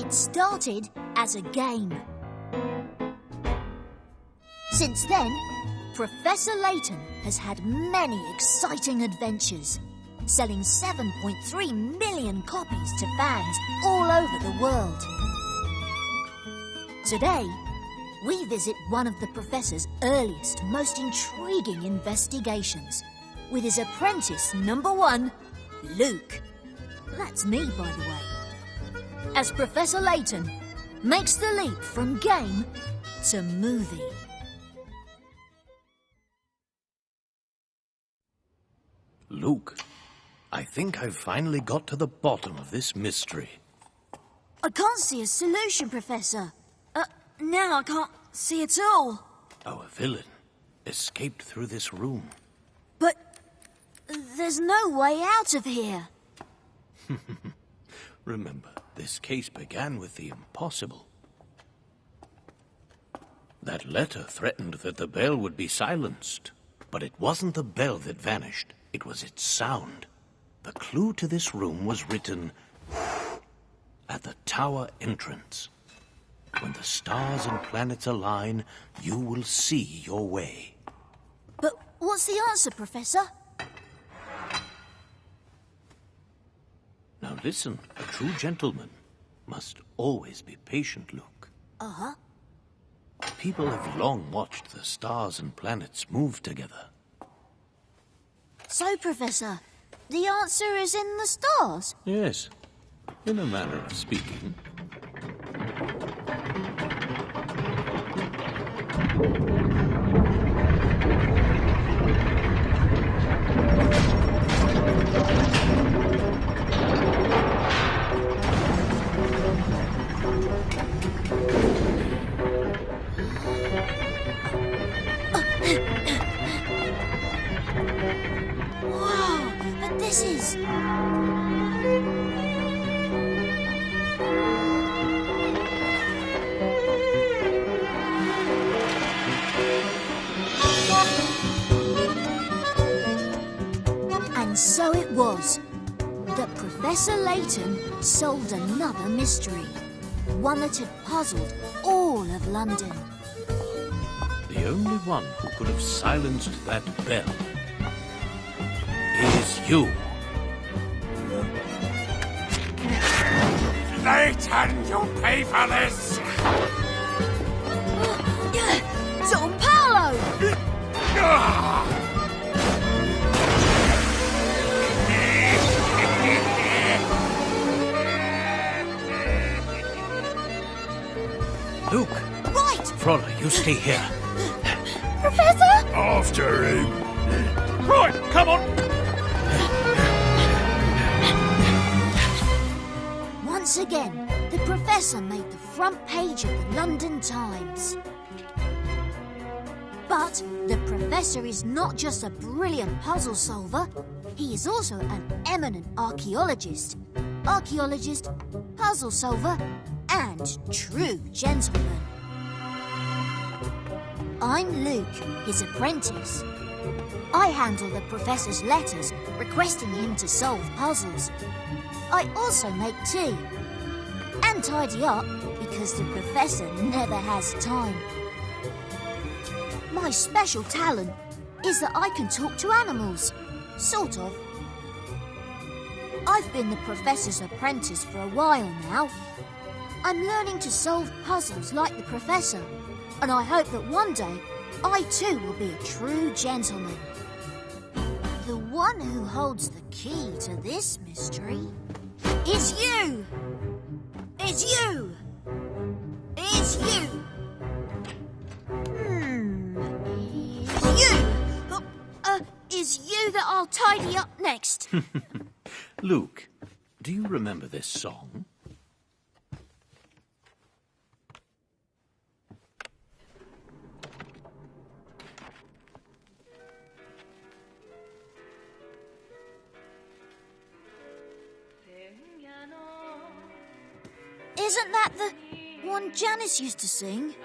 It started as a game. Since then, Professor Layton has had many exciting adventures, selling 7.3 million copies to fans all over the world. Today, we visit one of the Professor's earliest, most intriguing investigations with his apprentice #1, Luke. That's me, by the way. As Professor Layton makes the leap from game to movie. Luke, I think I've finally got to the bottom of this mystery. I can't see a solution, Professor. Now I can't see at all. Our villain escaped through this room. But there's no way out of here. Remember, this case began with the impossible. That letter threatened that the bell would be silenced. But it wasn't the bell that vanished. It was its sound. The clue to this room was written at the tower entrance. When the stars and planets align, you will see your way. But what's the answer, Professor? Now listen, a true gentleman must always be patient, Luke. Uh-huh. People have long watched the stars and planets move together. So, Professor, the answer is in the stars? Yes, in a manner of speaking. Wow, but this is... And so it was that Professor Layton solved another mystery, one that had puzzled all of London. The only one who could have silenced that bell is you. Layton, you'll pay for this! Don Paolo! Luke! Right! Flora, you stay here. Professor! After him! Right, come on! Once again, the Professor made the front page of the London Times. But the Professor is not just a brilliant puzzle solver, he is also an eminent archaeologist, puzzle solver, and true gentleman. I'm Luke, his apprentice. I handle the Professor's letters requesting him to solve puzzles. I also make tea and tidy up because the Professor never has time. My special talent is that I can talk to animals, sort of. I've been the Professor's apprentice for a while now. I'm learning to solve puzzles like the Professor, and I hope that one day I too will be a true gentleman. The one who holds the key to this mystery is you! It's you! It's you! Is you that I'll tidy up next. Luke, do you remember this song? Isn't that the one Janice used to sing?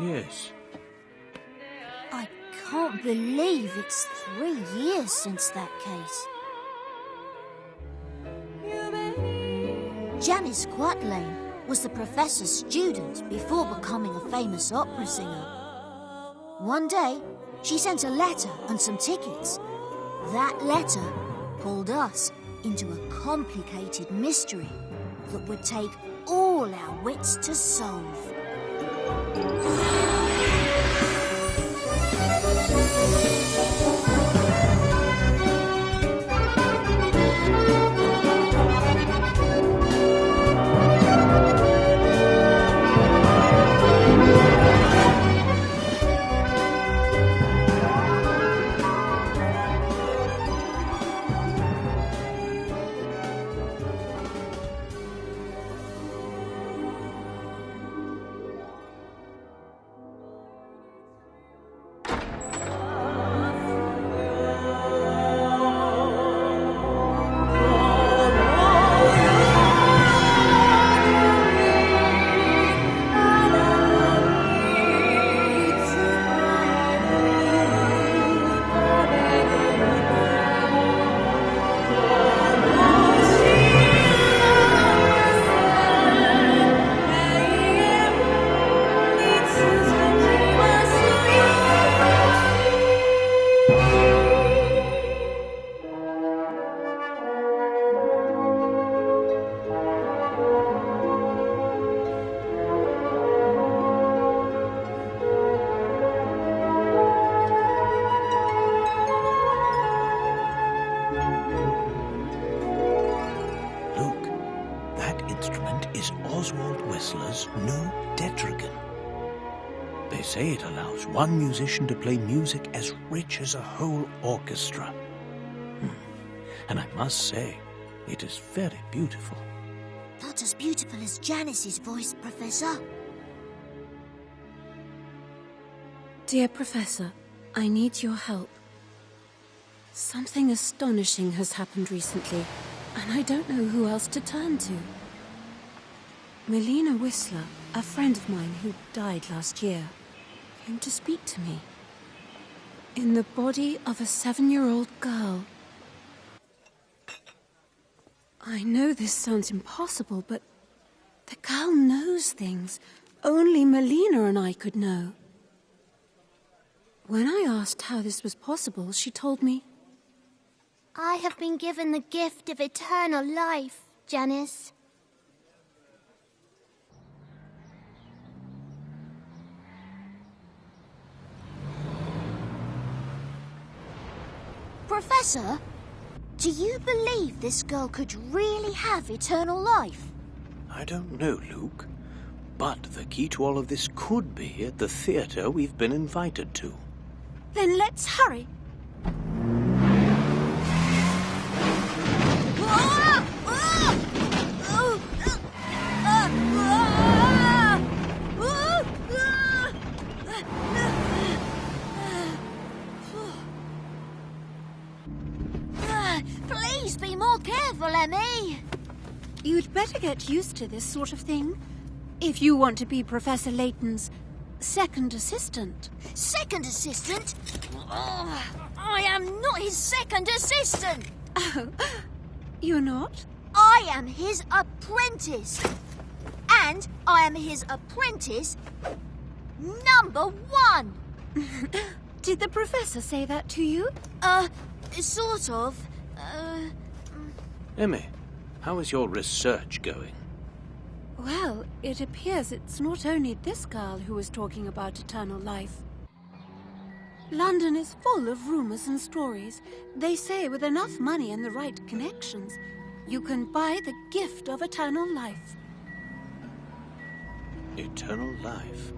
Yes. I can't believe it's 3 years since that case. Janice Quatlane was the professor's student before becoming a famous opera singer. One day, she sent a letter and some tickets. That letter pulled us into a complicated mystery that would take all our wits to solve. new tetragon. They say it allows one musician to play music as rich as a whole orchestra. And I must say, it is very beautiful. Not as beautiful as Janice's voice, Professor. Dear Professor, I need your help. Something astonishing has happened recently, and I don't know who else to turn to. Melina Whistler, a friend of mine who died last year, came to speak to me. In the body of a 7-year-old girl. I know this sounds impossible, but the girl knows things only Melina and I could know. When I asked how this was possible, she told me, I have been given the gift of eternal life, Janice. Professor, do you believe this girl could really have eternal life? I don't know, Luke. But the key to all of this could be at the theatre we've been invited to. Then let's hurry. Please be more careful, Emmy. You'd better get used to this sort of thing if you want to be Professor Layton's second assistant. Second assistant? Oh, I am not his second assistant. Oh, you're not? I am his apprentice. And I am his apprentice number 1. Did the professor say that to you? Sort of. Emmy, how is your research going? Well, it appears it's not only this girl who is talking about eternal life. London is full of rumours and stories. They say with enough money and the right connections, you can buy the gift of eternal life. Eternal life.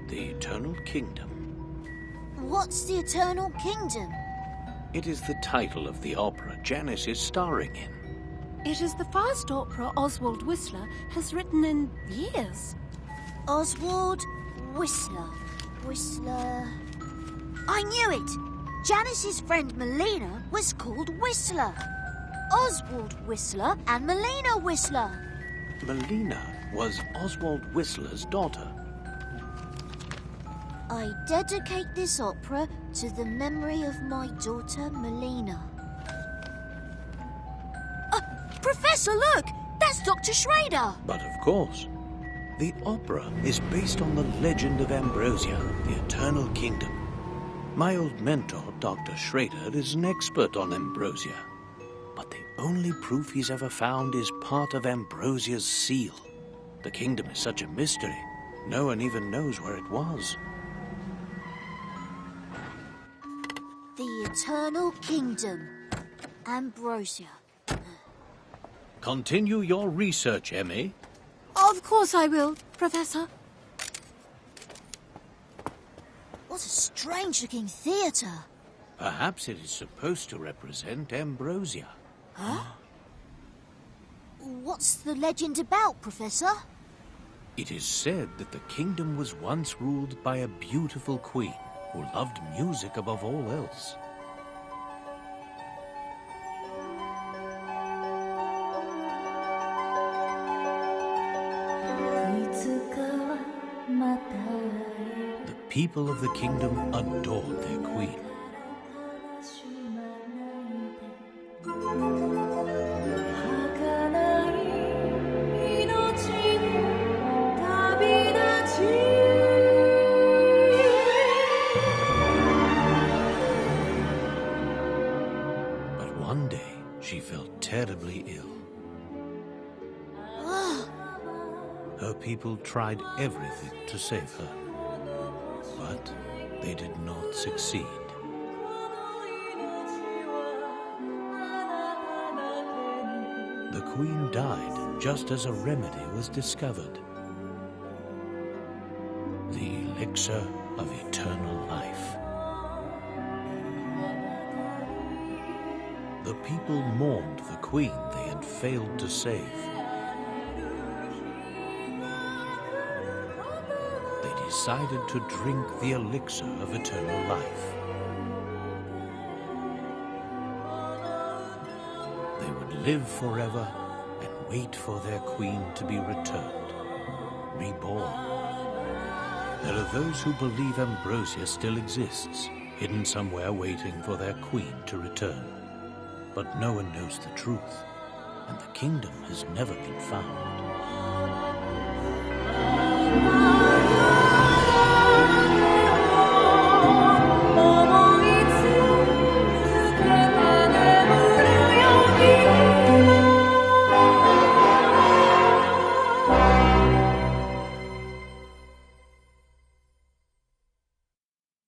The Eternal Kingdom. What's the Eternal Kingdom? It is the title of the opera Janice is starring in. It is the first opera Oswald Whistler has written in years. Oswald Whistler. Whistler... I knew it! Janice's friend Melina was called Whistler. Oswald Whistler and Melina Whistler. Melina was Oswald Whistler's daughter. I dedicate this opera to the memory of my daughter Melina. Professor, look! That's Dr. Schrader! But of course, the opera is based on the legend of Ambrosia, the Eternal Kingdom. My old mentor, Dr. Schrader, is an expert on Ambrosia. But the only proof he's ever found is part of Ambrosia's seal. The kingdom is such a mystery, no one even knows where it was. The Eternal Kingdom. Ambrosia. Continue your research, Emmy. Of course I will, Professor. What a strange-looking theatre. Perhaps it is supposed to represent Ambrosia. Huh? What's the legend about, Professor? It is said that the kingdom was once ruled by a beautiful queen who loved music above all else. The people of the kingdom adored their queen. But one day, she fell terribly ill. Her people tried everything to save her, but they did not succeed. The queen died just as a remedy was discovered. The elixir of eternal life. The people mourned the queen they had failed to save. Decided to drink the elixir of eternal life. They would live forever and wait for their queen to be returned, reborn. There are those who believe Ambrosia still exists, hidden somewhere waiting for their queen to return. But no one knows the truth, and the kingdom has never been found.